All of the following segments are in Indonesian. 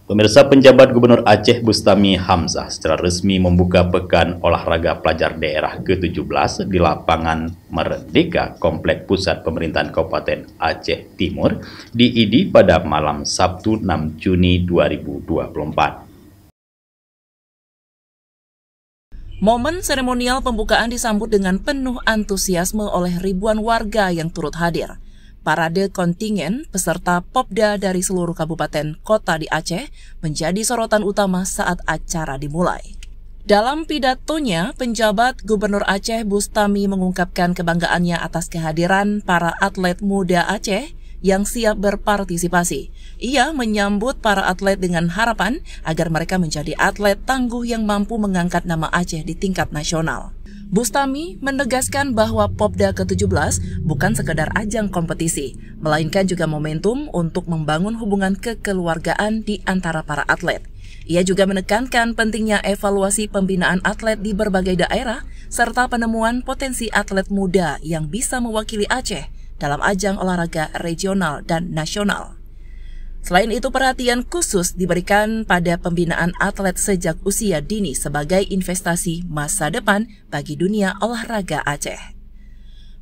Pemirsa, penjabat Gubernur Aceh Bustami Hamzah secara resmi membuka Pekan Olahraga Pelajar Daerah ke-17 di Lapangan Merdeka, Komplek Pusat Pemerintahan Kabupaten Aceh Timur di ID pada malam Sabtu 6 Juni 2024. Momen seremonial pembukaan disambut dengan penuh antusiasme oleh ribuan warga yang turut hadir. Parade kontingen peserta Popda dari seluruh kabupaten kota di Aceh menjadi sorotan utama saat acara dimulai. Dalam pidatonya, penjabat Gubernur Aceh Bustami mengungkapkan kebanggaannya atas kehadiran para atlet muda Aceh yang siap berpartisipasi. Ia menyambut para atlet dengan harapan agar mereka menjadi atlet tangguh yang mampu mengangkat nama Aceh di tingkat nasional. Bustami menegaskan bahwa Popda ke-17 bukan sekedar ajang kompetisi, melainkan juga momentum untuk membangun hubungan kekeluargaan di antara para atlet. Ia juga menekankan pentingnya evaluasi pembinaan atlet di berbagai daerah, serta penemuan potensi atlet muda yang bisa mewakili Aceh dalam ajang olahraga regional dan nasional. Selain itu, perhatian khusus diberikan pada pembinaan atlet sejak usia dini sebagai investasi masa depan bagi dunia olahraga Aceh.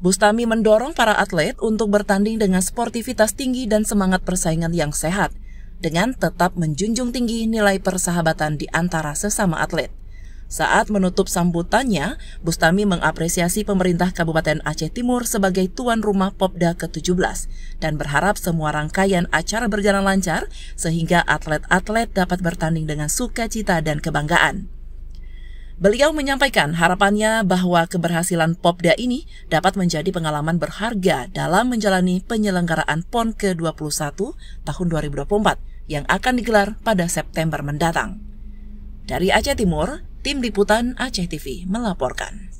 Bustami mendorong para atlet untuk bertanding dengan sportivitas tinggi dan semangat persaingan yang sehat, dengan tetap menjunjung tinggi nilai persahabatan di antara sesama atlet. Saat menutup sambutannya, Bustami mengapresiasi pemerintah Kabupaten Aceh Timur sebagai tuan rumah Popda ke-17 dan berharap semua rangkaian acara berjalan lancar sehingga atlet-atlet dapat bertanding dengan sukacita dan kebanggaan. Beliau menyampaikan harapannya bahwa keberhasilan Popda ini dapat menjadi pengalaman berharga dalam menjalani penyelenggaraan PON ke-21 tahun 2024 yang akan digelar pada September mendatang. Dari Aceh Timur, Tim Liputan Aceh TV melaporkan.